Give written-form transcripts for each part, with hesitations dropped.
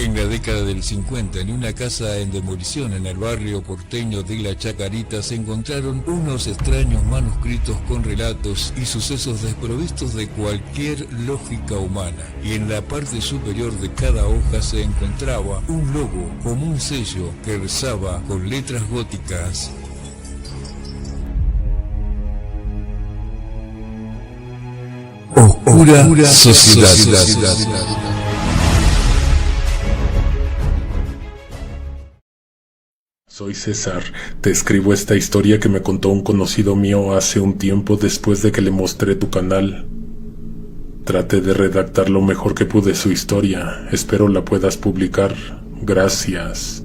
En la década del 50, en una casa en demolición en el barrio porteño de La Chacarita, se encontraron unos extraños manuscritos con relatos y sucesos desprovistos de cualquier lógica humana. Y en la parte superior de cada hoja se encontraba un logo, como un sello, que rezaba con letras góticas: Oscura Sociedad. Soy César, te escribo esta historia que me contó un conocido mío hace un tiempo después de que le mostré tu canal. Traté de redactar lo mejor que pude su historia, espero la puedas publicar, gracias.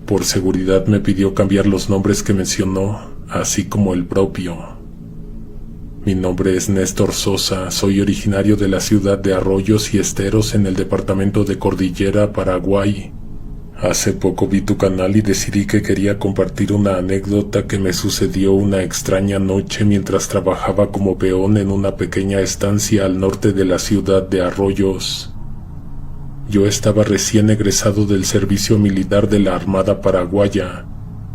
Por seguridad me pidió cambiar los nombres que mencionó, así como el propio. Mi nombre es Néstor Sosa, soy originario de la ciudad de Arroyos y Esteros en el departamento de Cordillera, Paraguay. Hace poco vi tu canal y decidí que quería compartir una anécdota que me sucedió una extraña noche mientras trabajaba como peón en una pequeña estancia al norte de la ciudad de Arroyos. Yo estaba recién egresado del servicio militar de la Armada Paraguaya.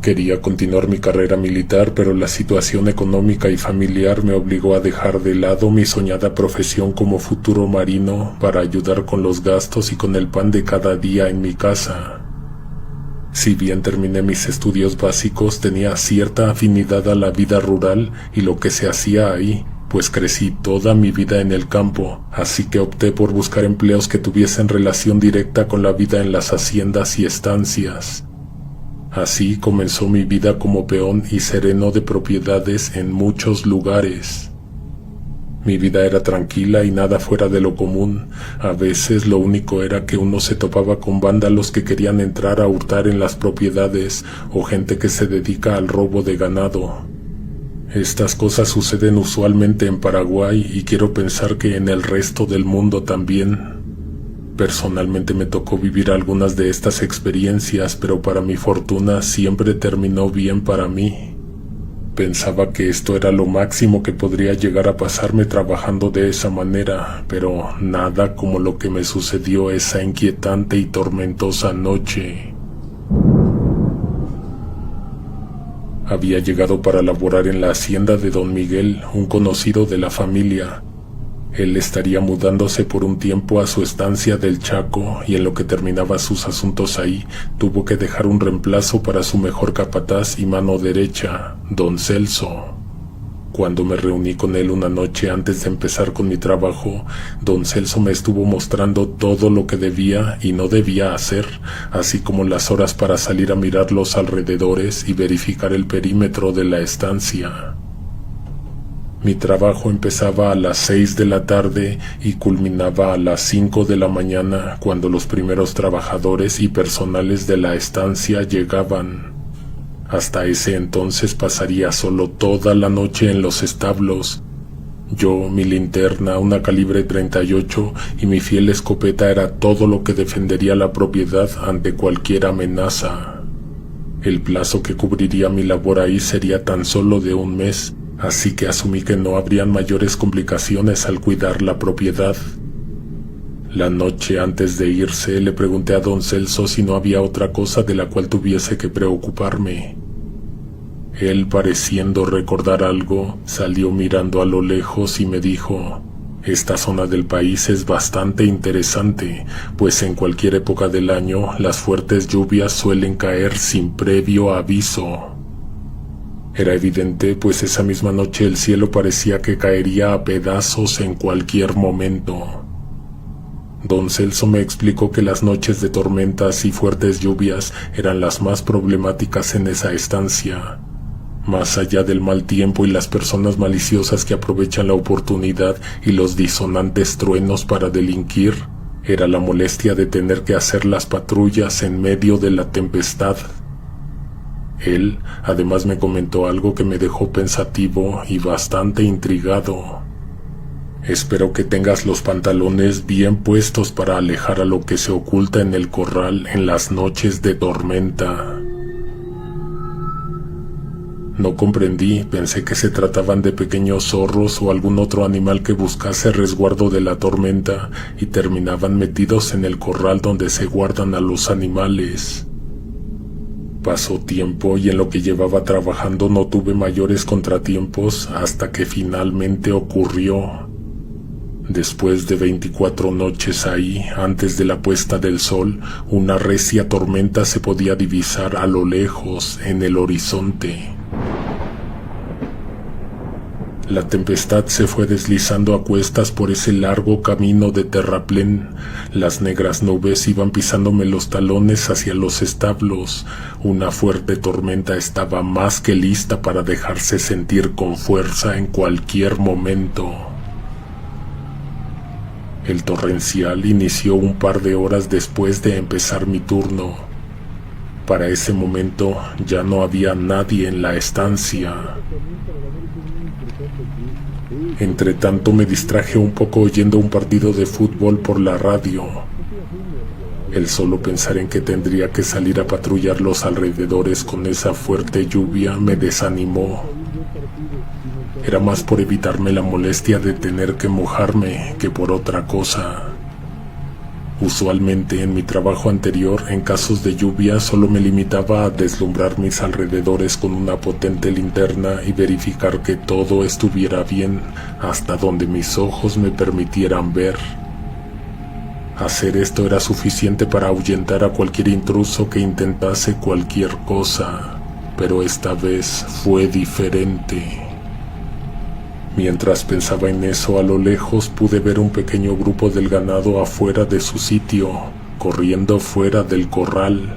Quería continuar mi carrera militar, pero la situación económica y familiar me obligó a dejar de lado mi soñada profesión como futuro marino para ayudar con los gastos y con el pan de cada día en mi casa. Si bien terminé mis estudios básicos, tenía cierta afinidad a la vida rural y lo que se hacía ahí, pues crecí toda mi vida en el campo, así que opté por buscar empleos que tuviesen relación directa con la vida en las haciendas y estancias. Así comenzó mi vida como peón y sereno de propiedades en muchos lugares. Mi vida era tranquila y nada fuera de lo común. A veces lo único era que uno se topaba con vándalos que querían entrar a hurtar en las propiedades o gente que se dedica al robo de ganado. Estas cosas suceden usualmente en Paraguay y quiero pensar que en el resto del mundo también. Personalmente me tocó vivir algunas de estas experiencias, pero para mi fortuna siempre terminó bien para mí. Pensaba que esto era lo máximo que podría llegar a pasarme trabajando de esa manera, pero nada como lo que me sucedió esa inquietante y tormentosa noche. Había llegado para laborar en la hacienda de don Miguel, un conocido de la familia. Él estaría mudándose por un tiempo a su estancia del Chaco y en lo que terminaba sus asuntos ahí, tuvo que dejar un reemplazo para su mejor capataz y mano derecha, don Celso. Cuando me reuní con él una noche antes de empezar con mi trabajo, don Celso me estuvo mostrando todo lo que debía y no debía hacer, así como las horas para salir a mirar los alrededores y verificar el perímetro de la estancia. Mi trabajo empezaba a las 6 de la tarde y culminaba a las 5 de la mañana cuando los primeros trabajadores y personales de la estancia llegaban. Hasta ese entonces pasaría solo toda la noche en los establos. Yo, mi linterna, una calibre 38 y mi fiel escopeta era todo lo que defendería la propiedad ante cualquier amenaza. El plazo que cubriría mi labor ahí sería tan solo de un mes, así que asumí que no habrían mayores complicaciones al cuidar la propiedad. La noche antes de irse le pregunté a don Celso si no había otra cosa de la cual tuviese que preocuparme. Él, pareciendo recordar algo, salió mirando a lo lejos y me dijo: «Esta zona del país es bastante interesante, pues en cualquier época del año las fuertes lluvias suelen caer sin previo aviso». Era evidente, pues esa misma noche el cielo parecía que caería a pedazos en cualquier momento. Don Celso me explicó que las noches de tormentas y fuertes lluvias eran las más problemáticas en esa estancia. Más allá del mal tiempo y las personas maliciosas que aprovechan la oportunidad y los disonantes truenos para delinquir, era la molestia de tener que hacer las patrullas en medio de la tempestad. Él, además, me comentó algo que me dejó pensativo y bastante intrigado. «Espero que tengas los pantalones bien puestos para alejar a lo que se oculta en el corral en las noches de tormenta». No comprendí, pensé que se trataban de pequeños zorros o algún otro animal que buscase resguardo de la tormenta y terminaban metidos en el corral donde se guardan a los animales. Pasó tiempo y en lo que llevaba trabajando no tuve mayores contratiempos hasta que finalmente ocurrió. Después de 24 noches ahí, antes de la puesta del sol, una recia tormenta se podía divisar a lo lejos en el horizonte. La tempestad se fue deslizando a cuestas por ese largo camino de terraplén. Las negras nubes iban pisándome los talones hacia los establos. Una fuerte tormenta estaba más que lista para dejarse sentir con fuerza en cualquier momento. El torrencial inició un par de horas después de empezar mi turno. Para ese momento ya no había nadie en la estancia. Entre tanto me distraje un poco oyendo un partido de fútbol por la radio. El solo pensar en que tendría que salir a patrullar los alrededores con esa fuerte lluvia me desanimó. Era más por evitarme la molestia de tener que mojarme que por otra cosa. Usualmente en mi trabajo anterior, en casos de lluvia, solo me limitaba a deslumbrar mis alrededores con una potente linterna y verificar que todo estuviera bien hasta donde mis ojos me permitieran ver. Hacer esto era suficiente para ahuyentar a cualquier intruso que intentase cualquier cosa, pero esta vez fue diferente. Mientras pensaba en eso, a lo lejos pude ver un pequeño grupo del ganado afuera de su sitio, corriendo fuera del corral.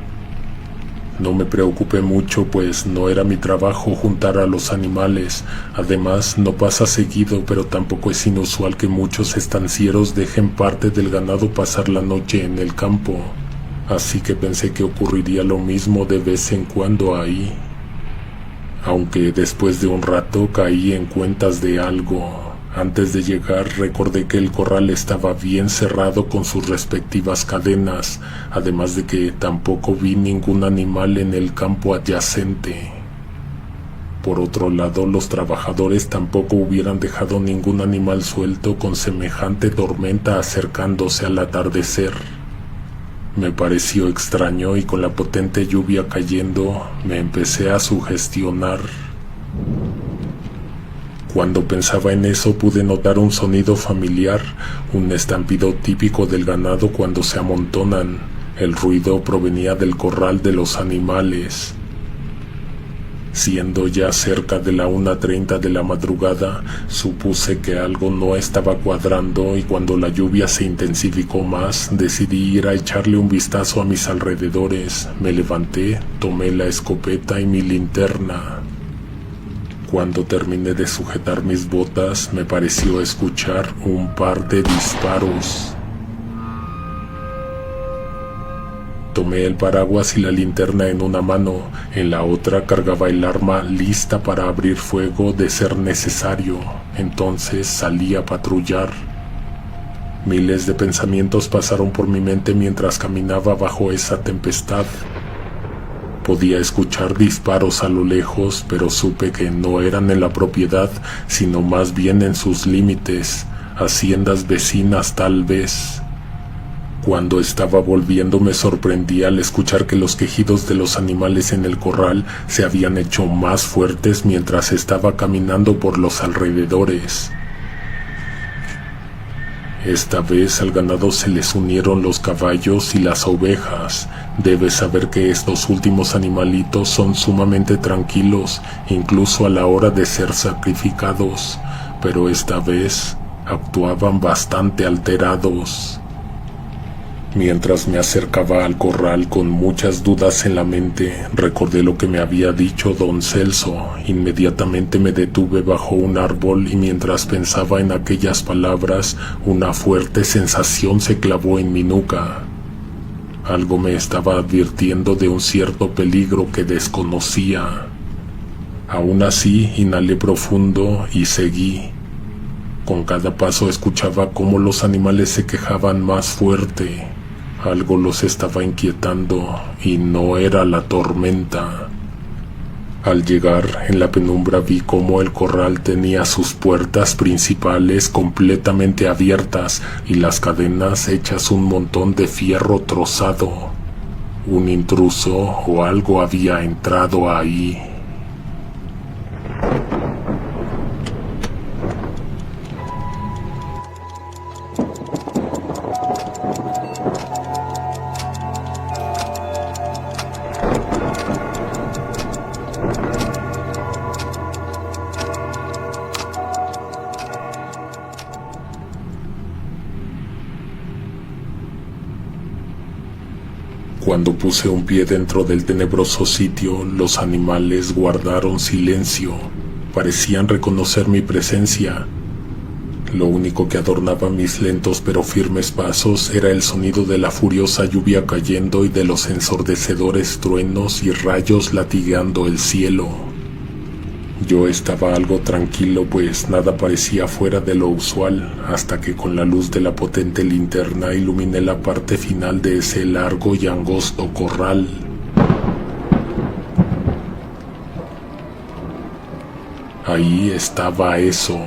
No me preocupé mucho, pues no era mi trabajo juntar a los animales. Además, no pasa seguido, pero tampoco es inusual que muchos estancieros dejen parte del ganado pasar la noche en el campo. Así que pensé que ocurriría lo mismo de vez en cuando ahí. Aunque después de un rato caí en cuentas de algo. Antes de llegar recordé que el corral estaba bien cerrado con sus respectivas cadenas, además de que tampoco vi ningún animal en el campo adyacente. Por otro lado, los trabajadores tampoco hubieran dejado ningún animal suelto con semejante tormenta acercándose al atardecer. Me pareció extraño y con la potente lluvia cayendo, me empecé a sugestionar. Cuando pensaba en eso pude notar un sonido familiar, un estampido típico del ganado cuando se amontonan. El ruido provenía del corral de los animales. Siendo ya cerca de la 1:30 de la madrugada, supuse que algo no estaba cuadrando y cuando la lluvia se intensificó más, decidí ir a echarle un vistazo a mis alrededores. Me levanté, tomé la escopeta y mi linterna. Cuando terminé de sujetar mis botas, me pareció escuchar un par de disparos. Tomé el paraguas y la linterna en una mano, en la otra cargaba el arma lista para abrir fuego de ser necesario. Entonces salí a patrullar. Miles de pensamientos pasaron por mi mente mientras caminaba bajo esa tempestad. Podía escuchar disparos a lo lejos, pero supe que no eran en la propiedad, sino más bien en sus límites, haciendas vecinas tal vez. Cuando estaba volviendo me sorprendí al escuchar que los quejidos de los animales en el corral se habían hecho más fuertes mientras estaba caminando por los alrededores. Esta vez al ganado se les unieron los caballos y las ovejas. Debes saber que estos últimos animalitos son sumamente tranquilos, incluso a la hora de ser sacrificados, pero esta vez actuaban bastante alterados. Mientras me acercaba al corral con muchas dudas en la mente, recordé lo que me había dicho don Celso. Inmediatamente me detuve bajo un árbol y mientras pensaba en aquellas palabras, una fuerte sensación se clavó en mi nuca. Algo me estaba advirtiendo de un cierto peligro que desconocía. Aún así, inhalé profundo y seguí. Con cada paso escuchaba cómo los animales se quejaban más fuerte. Algo los estaba inquietando y no era la tormenta. Al llegar, en la penumbra vi cómo el corral tenía sus puertas principales completamente abiertas y las cadenas hechas un montón de fierro trozado. Un intruso o algo había entrado ahí. Cuando puse un pie dentro del tenebroso sitio, los animales guardaron silencio. Parecían reconocer mi presencia. Lo único que adornaba mis lentos pero firmes pasos era el sonido de la furiosa lluvia cayendo y de los ensordecedores truenos y rayos latigando el cielo. Yo estaba algo tranquilo, pues nada parecía fuera de lo usual, hasta que con la luz de la potente linterna iluminé la parte final de ese largo y angosto corral. Ahí estaba eso,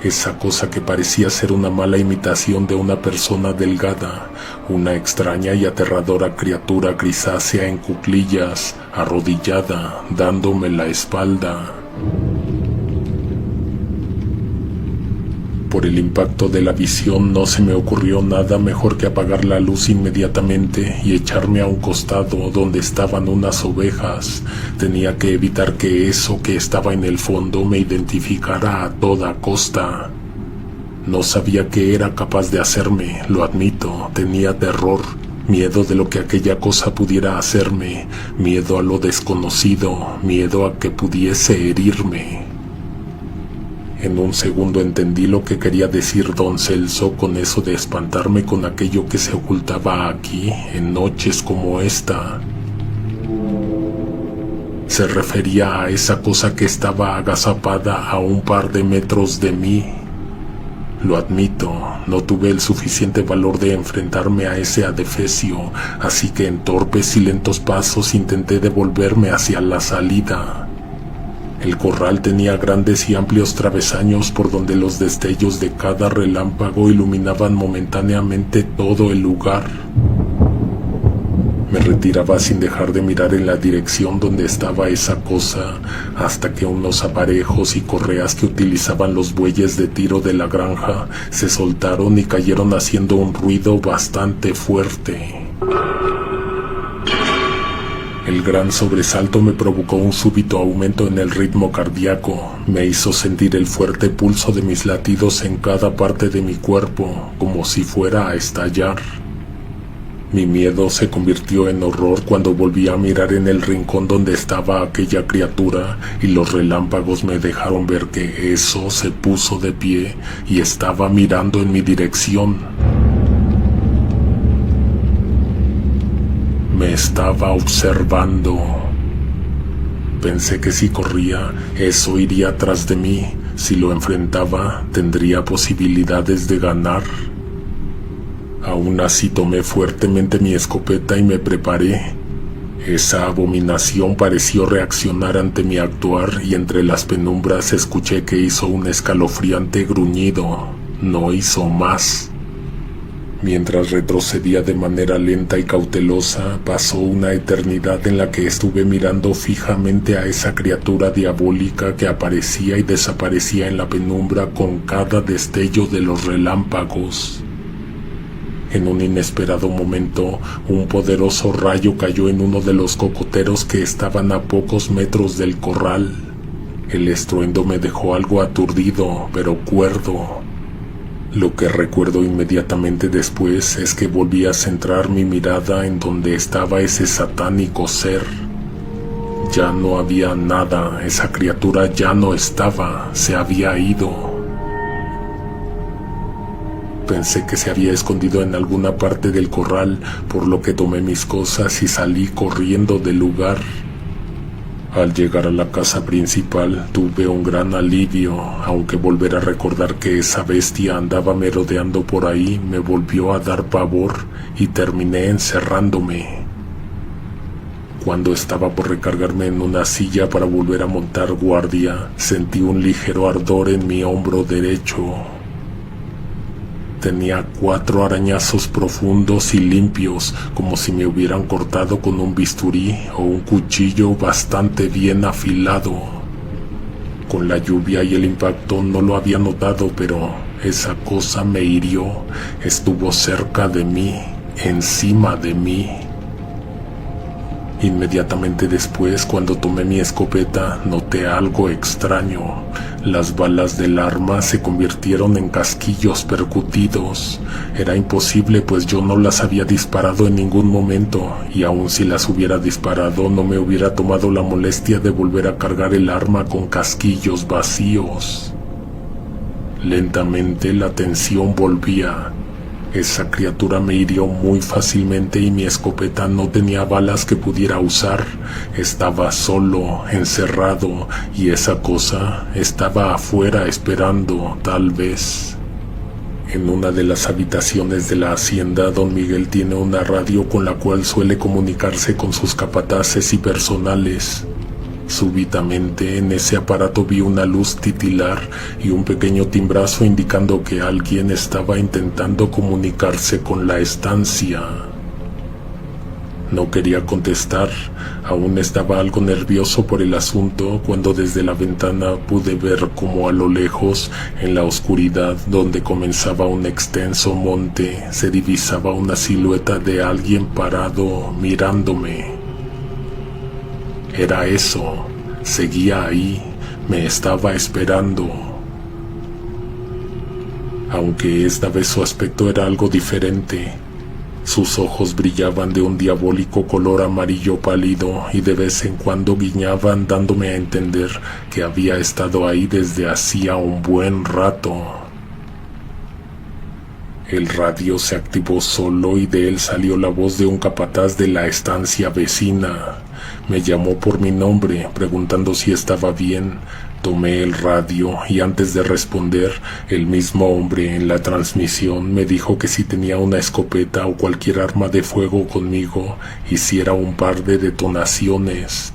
esa cosa que parecía ser una mala imitación de una persona delgada, una extraña y aterradora criatura grisácea en cuclillas, arrodillada, dándome la espalda. Por el impacto de la visión no se me ocurrió nada mejor que apagar la luz inmediatamente y echarme a un costado donde estaban unas ovejas. Tenía que evitar que eso que estaba en el fondo me identificara a toda costa. No sabía qué era capaz de hacerme, lo admito, tenía terror, miedo de lo que aquella cosa pudiera hacerme, miedo a lo desconocido, miedo a que pudiese herirme. En un segundo entendí lo que quería decir don Celso con eso de espantarme con aquello que se ocultaba aquí en noches como esta. Se refería a esa cosa que estaba agazapada a un par de metros de mí. Lo admito, no tuve el suficiente valor de enfrentarme a ese adefesio, así que en torpes y lentos pasos intenté devolverme hacia la salida. El corral tenía grandes y amplios travesaños por donde los destellos de cada relámpago iluminaban momentáneamente todo el lugar. Me retiraba sin dejar de mirar en la dirección donde estaba esa cosa, hasta que unos aparejos y correas que utilizaban los bueyes de tiro de la granja se soltaron y cayeron haciendo un ruido bastante fuerte. El gran sobresalto me provocó un súbito aumento en el ritmo cardíaco. Me hizo sentir el fuerte pulso de mis latidos en cada parte de mi cuerpo, como si fuera a estallar. Mi miedo se convirtió en horror cuando volví a mirar en el rincón donde estaba aquella criatura y los relámpagos me dejaron ver que eso se puso de pie y estaba mirando en mi dirección. Me estaba observando. Pensé que si corría, eso iría tras de mí. Si lo enfrentaba, tendría posibilidades de ganar. Aún así tomé fuertemente mi escopeta y me preparé. Esa abominación pareció reaccionar ante mi actuar y entre las penumbras escuché que hizo un escalofriante gruñido. No hizo más. Mientras retrocedía de manera lenta y cautelosa, pasó una eternidad en la que estuve mirando fijamente a esa criatura diabólica que aparecía y desaparecía en la penumbra con cada destello de los relámpagos. En un inesperado momento, un poderoso rayo cayó en uno de los cocoteros que estaban a pocos metros del corral. El estruendo me dejó algo aturdido, pero cuerdo. Lo que recuerdo inmediatamente después es que volví a centrar mi mirada en donde estaba ese satánico ser. Ya no había nada, esa criatura ya no estaba, se había ido. Pensé que se había escondido en alguna parte del corral, por lo que tomé mis cosas y salí corriendo del lugar. Al llegar a la casa principal tuve un gran alivio, aunque volver a recordar que esa bestia andaba merodeando por ahí me volvió a dar pavor y terminé encerrándome. Cuando estaba por recargarme en una silla para volver a montar guardia, sentí un ligero ardor en mi hombro derecho. Tenía 4 arañazos profundos y limpios, como si me hubieran cortado con un bisturí o un cuchillo bastante bien afilado. Con la lluvia y el impacto no lo había notado, pero esa cosa me hirió. Estuvo cerca de mí, encima de mí. Inmediatamente después, cuando tomé mi escopeta, noté algo extraño. Las balas del arma se convirtieron en casquillos percutidos. Era imposible, pues yo no las había disparado en ningún momento, y aun si las hubiera disparado, no me hubiera tomado la molestia de volver a cargar el arma con casquillos vacíos. Lentamente la tensión volvía. Esa criatura me hirió muy fácilmente y mi escopeta no tenía balas que pudiera usar. Estaba solo, encerrado, y esa cosa estaba afuera esperando, tal vez. En una de las habitaciones de la hacienda, don Miguel tiene una radio con la cual suele comunicarse con sus capataces y personales. Súbitamente en ese aparato vi una luz titilar y un pequeño timbrazo indicando que alguien estaba intentando comunicarse con la estancia. No quería contestar, aún estaba algo nervioso por el asunto cuando desde la ventana pude ver como a lo lejos, en la oscuridad donde comenzaba un extenso monte, se divisaba una silueta de alguien parado mirándome. Era eso, seguía ahí, me estaba esperando. Aunque esta vez su aspecto era algo diferente. Sus ojos brillaban de un diabólico color amarillo pálido y de vez en cuando guiñaban, dándome a entender que había estado ahí desde hacía un buen rato. El radio se activó solo y de él salió la voz de un capataz de la estancia vecina. Me llamó por mi nombre, preguntando si estaba bien. Tomé el radio y antes de responder, el mismo hombre en la transmisión me dijo que si tenía una escopeta o cualquier arma de fuego conmigo, hiciera un par de detonaciones.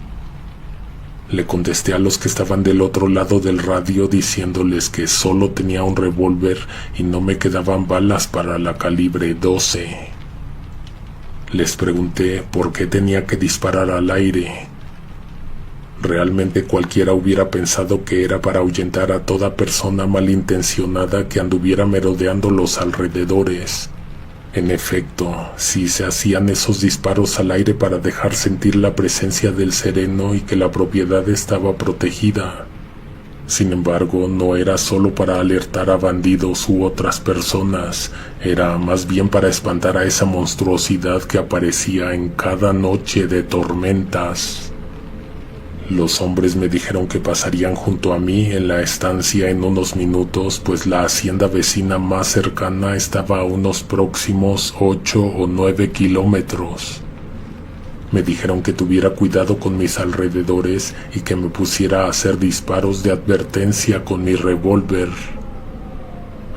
Le contesté a los que estaban del otro lado del radio diciéndoles que solo tenía un revólver y no me quedaban balas para la calibre 12. Les pregunté por qué tenía que disparar al aire. Realmente cualquiera hubiera pensado que era para ahuyentar a toda persona malintencionada que anduviera merodeando los alrededores. En efecto, sí se hacían esos disparos al aire para dejar sentir la presencia del sereno y que la propiedad estaba protegida. Sin embargo, no era solo para alertar a bandidos u otras personas, era más bien para espantar a esa monstruosidad que aparecía en cada noche de tormentas. Los hombres me dijeron que pasarían junto a mí en la estancia en unos minutos, pues la hacienda vecina más cercana estaba a unos próximos 8 o 9 kilómetros. Me dijeron que tuviera cuidado con mis alrededores y que me pusiera a hacer disparos de advertencia con mi revólver.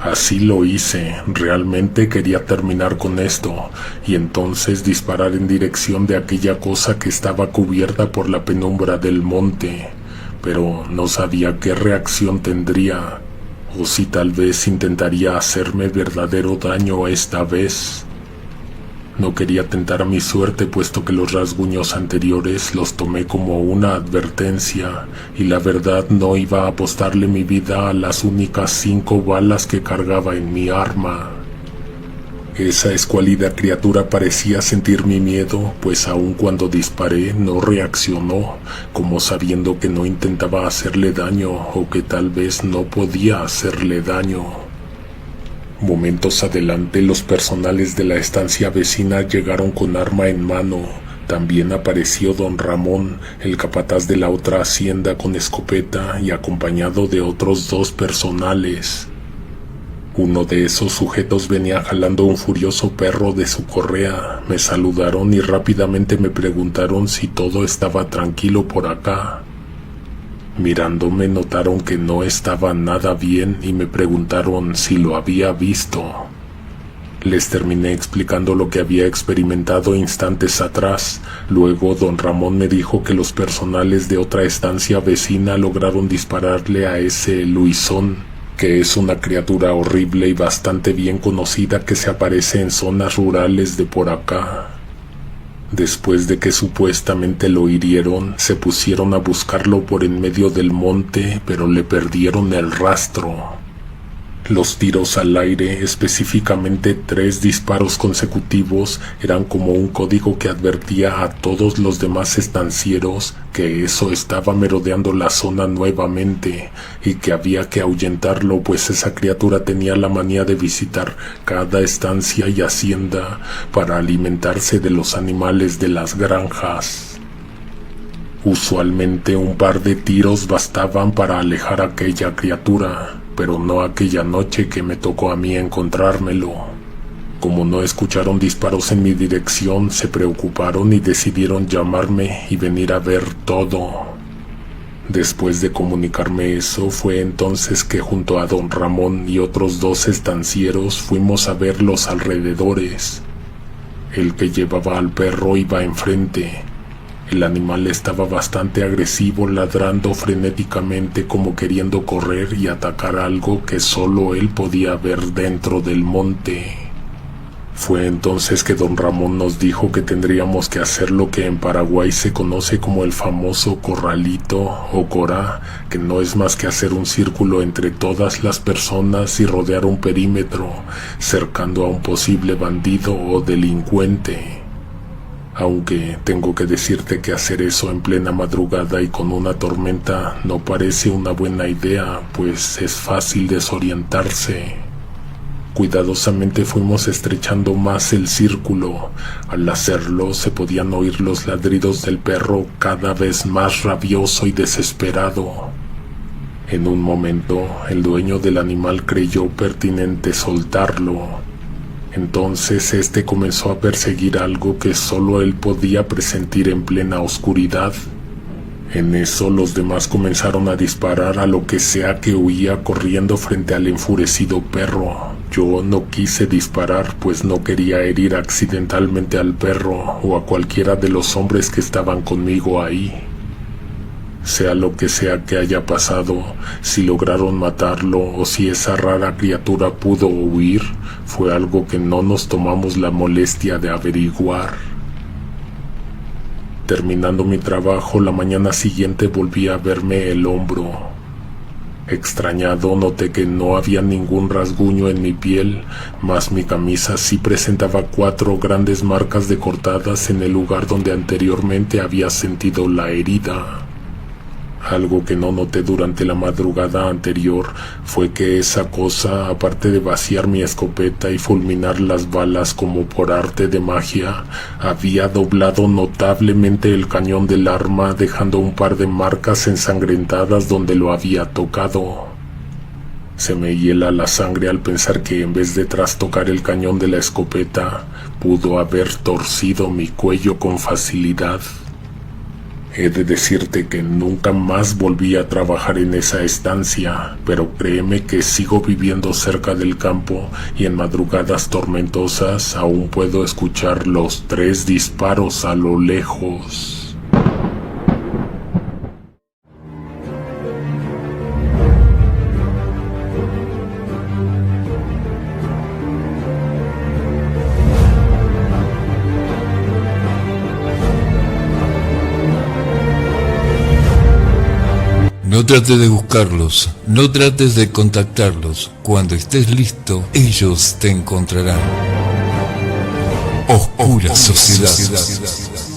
Así lo hice, realmente quería terminar con esto, y entonces disparar en dirección de aquella cosa que estaba cubierta por la penumbra del monte, pero no sabía qué reacción tendría, o si tal vez intentaría hacerme verdadero daño esta vez. No quería tentar a mi suerte, puesto que los rasguños anteriores los tomé como una advertencia, y la verdad no iba a apostarle mi vida a las únicas 5 balas que cargaba en mi arma. Esa escuálida criatura parecía sentir mi miedo, pues aun cuando disparé no reaccionó, como sabiendo que no intentaba hacerle daño o que tal vez no podía hacerle daño. Momentos adelante, los personales de la estancia vecina llegaron con arma en mano. También apareció don Ramón, el capataz de la otra hacienda, con escopeta y acompañado de otros 2 personales. Uno de esos sujetos venía jalando un furioso perro de su correa. Me saludaron y rápidamente me preguntaron si todo estaba tranquilo por acá. Mirándome notaron que no estaba nada bien y me preguntaron si lo había visto. Les terminé explicando lo que había experimentado instantes atrás. Luego don Ramón me dijo que los personales de otra estancia vecina lograron dispararle a ese Luisón, que es una criatura horrible y bastante bien conocida que se aparece en zonas rurales de por acá. Después de que supuestamente lo hirieron, se pusieron a buscarlo por en medio del monte, pero le perdieron el rastro. Los tiros al aire, específicamente 3 disparos consecutivos, eran como un código que advertía a todos los demás estancieros que eso estaba merodeando la zona nuevamente y que había que ahuyentarlo, pues esa criatura tenía la manía de visitar cada estancia y hacienda para alimentarse de los animales de las granjas. Usualmente un par de tiros bastaban para alejar a aquella criatura, pero no aquella noche que me tocó a mí encontrármelo. Como no escucharon disparos en mi dirección, se preocuparon y decidieron llamarme y venir a ver todo. Después de comunicarme eso, fue entonces que junto a don Ramón y otros 2 estancieros fuimos a ver los alrededores. El que llevaba al perro iba enfrente. El animal estaba bastante agresivo, ladrando frenéticamente como queriendo correr y atacar algo que solo él podía ver dentro del monte. Fue entonces que don Ramón nos dijo que tendríamos que hacer lo que en Paraguay se conoce como el famoso corralito o corá, que no es más que hacer un círculo entre todas las personas y rodear un perímetro, cercando a un posible bandido o delincuente. Aunque tengo que decirte que hacer eso en plena madrugada y con una tormenta no parece una buena idea, pues es fácil desorientarse. Cuidadosamente fuimos estrechando más el círculo. Al hacerlo se podían oír los ladridos del perro cada vez más rabioso y desesperado. En un momento, el dueño del animal creyó pertinente soltarlo. Entonces este comenzó a perseguir algo que solo él podía presentir en plena oscuridad. En eso los demás comenzaron a disparar a lo que sea que huía corriendo frente al enfurecido perro. Yo no quise disparar, pues no quería herir accidentalmente al perro o a cualquiera de los hombres que estaban conmigo ahí. Sea lo que sea que haya pasado, si lograron matarlo o si esa rara criatura pudo huir, fue algo que no nos tomamos la molestia de averiguar. Terminando mi trabajo, la mañana siguiente volví a verme el hombro. Extrañado, noté que no había ningún rasguño en mi piel, mas mi camisa sí presentaba 4 grandes marcas de cortadas en el lugar donde anteriormente había sentido la herida. Algo que no noté durante la madrugada anterior fue que esa cosa, aparte de vaciar mi escopeta y fulminar las balas como por arte de magia, había doblado notablemente el cañón del arma, dejando un par de marcas ensangrentadas donde lo había tocado. Se me hiela la sangre al pensar que en vez de trastocar el cañón de la escopeta, pudo haber torcido mi cuello con facilidad. He de decirte que nunca más volví a trabajar en esa estancia, pero créeme que sigo viviendo cerca del campo y en madrugadas tormentosas aún puedo escuchar los 3 disparos a lo lejos. No trates de buscarlos, no trates de contactarlos. Cuando estés listo, ellos te encontrarán. Oscura Sociedad.